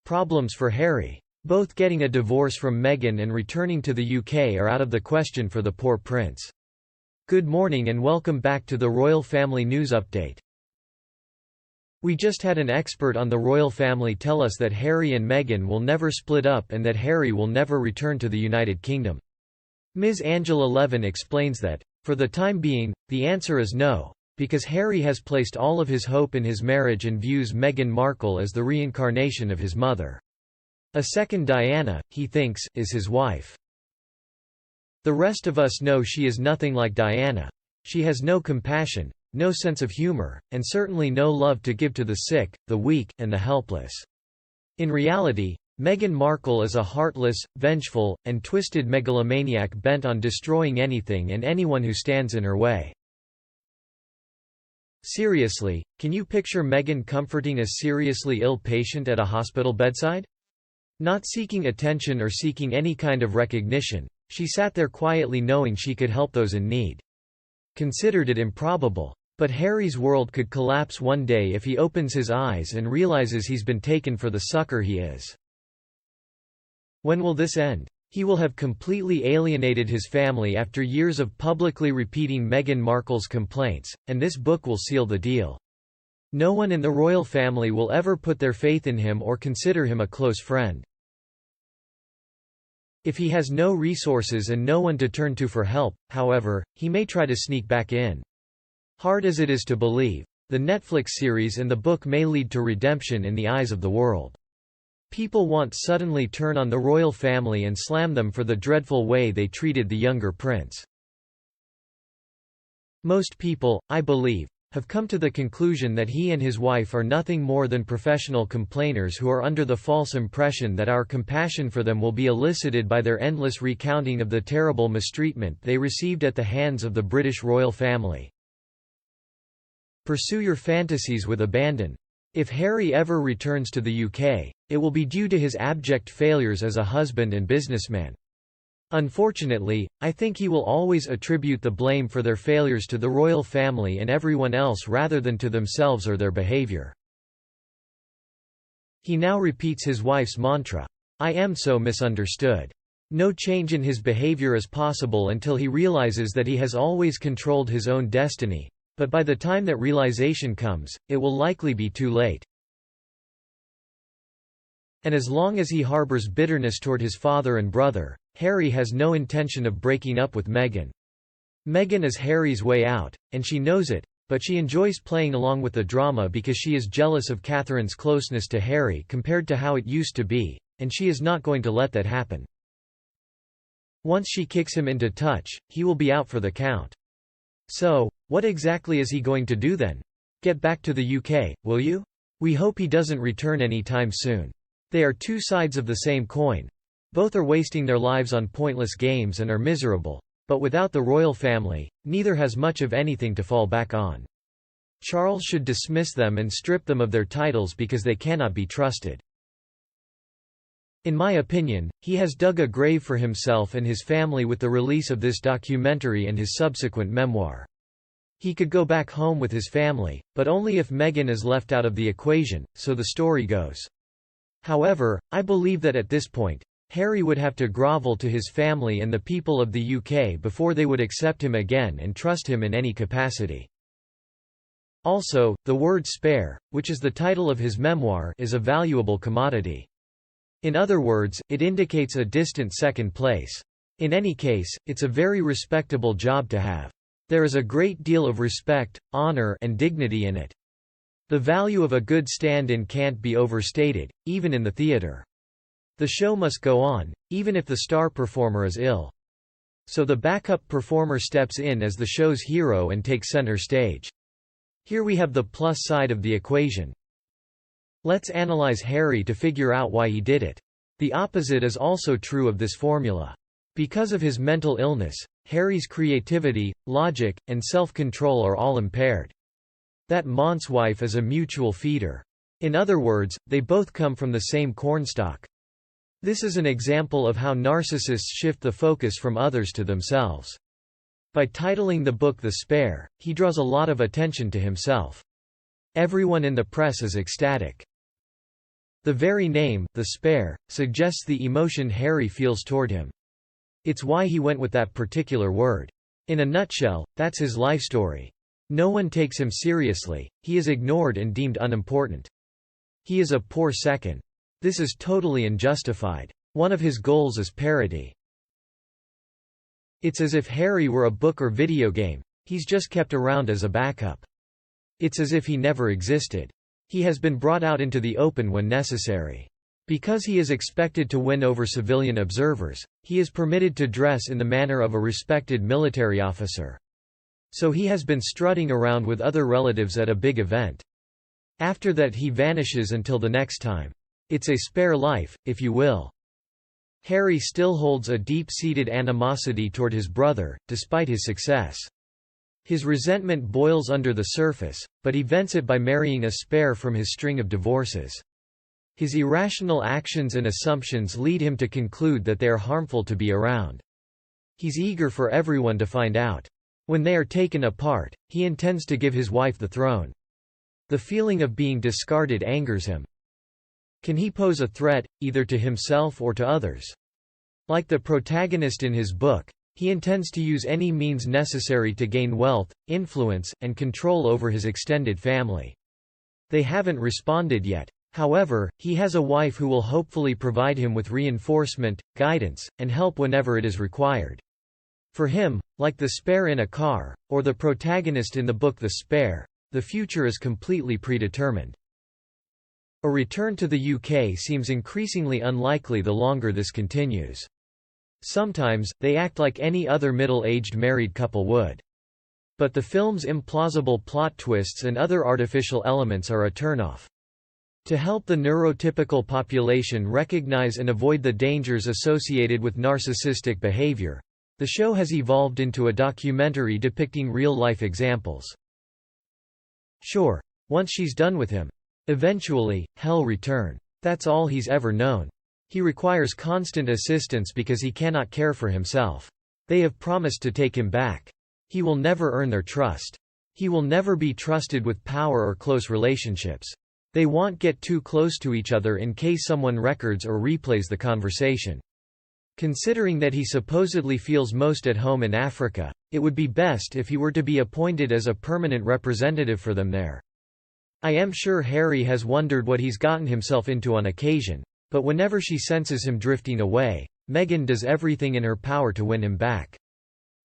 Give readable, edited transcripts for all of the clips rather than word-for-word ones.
Problems for Harry. Both getting a divorce from Meghan and returning to the UK are out of the question for the poor prince. Good morning and welcome back to the Royal Family News Update. We just had an expert on the royal family tell us that Harry and Meghan will never split up and that Harry will never return to the United Kingdom. Ms. Angela Levin explains that, for the time being, the answer is no, because Harry has placed all of his hope in his marriage and views Meghan Markle as the reincarnation of his mother. A second Diana, he thinks, is his wife. The rest of us know she is nothing like Diana. She has no compassion, no sense of humor, and certainly no love to give to the sick, the weak, and the helpless. In reality, Meghan Markle is a heartless, vengeful, and twisted megalomaniac bent on destroying anything and anyone who stands in her way. Seriously, can you picture Meghan comforting a seriously ill patient at a hospital bedside? Not seeking attention or seeking any kind of recognition, she sat there quietly knowing she could help those in need. Considered it improbable. But Harry's world could collapse one day if he opens his eyes and realizes he's been taken for the sucker he is. When will this end? He will have completely alienated his family after years of publicly repeating Meghan Markle's complaints, and this book will seal the deal. No one in the royal family will ever put their faith in him or consider him a close friend. If he has no resources and no one to turn to for help, however, he may try to sneak back in. Hard as it is to believe, the Netflix series and the book may lead to redemption in the eyes of the world. People won't suddenly turn on the royal family and slam them for the dreadful way they treated the younger prince. Most people, I believe, have come to the conclusion that he and his wife are nothing more than professional complainers who are under the false impression that our compassion for them will be elicited by their endless recounting of the terrible mistreatment they received at the hands of the British royal family. Pursue your fantasies with abandon. If Harry ever returns to the UK, it will be due to his abject failures as a husband and businessman. Unfortunately, I think he will always attribute the blame for their failures to the royal family and everyone else rather than to themselves or their behaviour. He now repeats his wife's mantra, "I am so misunderstood." No change in his behaviour is possible until he realizes that he has always controlled his own destiny. But by the time that realization comes, it will likely be too late. And as long as he harbors bitterness toward his father and brother, Harry has no intention of breaking up with Meghan. Meghan is Harry's way out, and she knows it, but she enjoys playing along with the drama because she is jealous of Catherine's closeness to Harry compared to how it used to be, and she is not going to let that happen. Once she kicks him into touch, he will be out for the count. So, what exactly is he going to do then? Get back to the UK, will you? We hope he doesn't return anytime soon. They are two sides of the same coin. Both are wasting their lives on pointless games and are miserable. But without the royal family, neither has much of anything to fall back on. Charles should dismiss them and strip them of their titles because they cannot be trusted. In my opinion, he has dug a grave for himself and his family with the release of this documentary and his subsequent memoir. He could go back home with his family, but only if Meghan is left out of the equation, so the story goes. However, I believe that at this point, Harry would have to grovel to his family and the people of the UK before they would accept him again and trust him in any capacity. Also, the word spare, which is the title of his memoir, is a valuable commodity. In other words, it indicates a distant second place. In any case, it's a very respectable job to have. There is a great deal of respect, honor, and dignity in it. The value of a good stand-in can't be overstated, even in the theater. The show must go on, even if the star performer is ill. So the backup performer steps in as the show's hero and takes center stage. Here we have the plus side of the equation. Let's analyze Harry to figure out why he did it. The opposite is also true of this formula. Because of his mental illness, Harry's creativity, logic, and self-control are all impaired. That Mont's wife is a mutual feeder. In other words, they both come from the same cornstalk. This is an example of how narcissists shift the focus from others to themselves. By titling the book The Spare, he draws a lot of attention to himself. Everyone in the press is ecstatic. The very name, the spare, suggests the emotion Harry feels toward him. It's why he went with that particular word. In a nutshell, that's his life story. No one takes him seriously, he is ignored and deemed unimportant. He is a poor second. This is totally unjustified. One of his goals is parody. It's as if Harry were a book or video game, he's just kept around as a backup. It's as if he never existed. He has been brought out into the open when necessary. Because he is expected to win over civilian observers, he is permitted to dress in the manner of a respected military officer. So he has been strutting around with other relatives at a big event. After that he vanishes until the next time. It's a spare life, if you will. Harry still holds a deep-seated animosity toward his brother, despite his success. His resentment boils under the surface, but he vents it by marrying a spare from his string of divorces. His irrational actions and assumptions lead him to conclude that they are harmful to be around. He's eager for everyone to find out. When they are taken apart, he intends to give his wife the throne. The feeling of being discarded angers him. Can he pose a threat, either to himself or to others? Like the protagonist in his book, he intends to use any means necessary to gain wealth, influence, and control over his extended family. They haven't responded yet. However, he has a wife who will hopefully provide him with reinforcement, guidance, and help whenever it is required. For him, like the spare in a car, or the protagonist in the book The Spare, the future is completely predetermined. A return to the UK seems increasingly unlikely the longer this continues. Sometimes, they act like any other middle-aged married couple would. But the film's implausible plot twists and other artificial elements are a turnoff. To help the neurotypical population recognize and avoid the dangers associated with narcissistic behavior, the show has evolved into a documentary depicting real-life examples. Sure, once she's done with him. Eventually, he'll return. That's all he's ever known. He requires constant assistance because he cannot care for himself. They have promised to take him back. He will never earn their trust. He will never be trusted with power or close relationships. They won't get too close to each other in case someone records or replays the conversation. Considering that he supposedly feels most at home in Africa, it would be best if he were to be appointed as a permanent representative for them there. I am sure Harry has wondered what he's gotten himself into on occasion, but whenever she senses him drifting away, Meghan does everything in her power to win him back.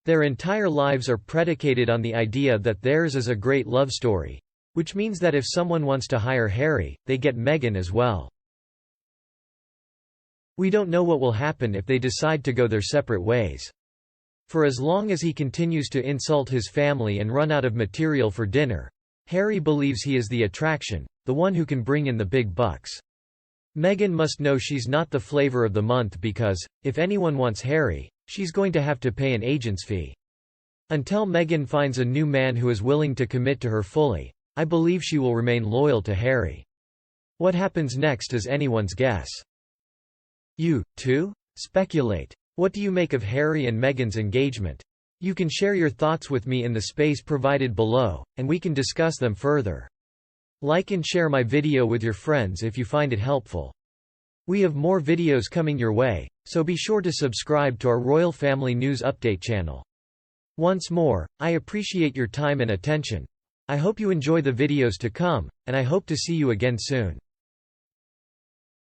Their entire lives are predicated on the idea that theirs is a great love story, which means that if someone wants to hire Harry, they get Meghan as well. We don't know what will happen if they decide to go their separate ways. For as long as he continues to insult his family and run out of material for dinner, Harry believes he is the attraction, the one who can bring in the big bucks. Meghan must know she's not the flavor of the month because, if anyone wants Harry, she's going to have to pay an agent's fee. Until Meghan finds a new man who is willing to commit to her fully, I believe she will remain loyal to Harry. What happens next is anyone's guess. You, too? Speculate. What do you make of Harry and Meghan's engagement? You can share your thoughts with me in the space provided below, and we can discuss them further. Like and share my video with your friends if you find it helpful. We have more videos coming your way, so be sure to subscribe to our Royal Family News Update channel. Once more, I appreciate your time and attention. I hope you enjoy the videos to come, and I hope to see you again soon.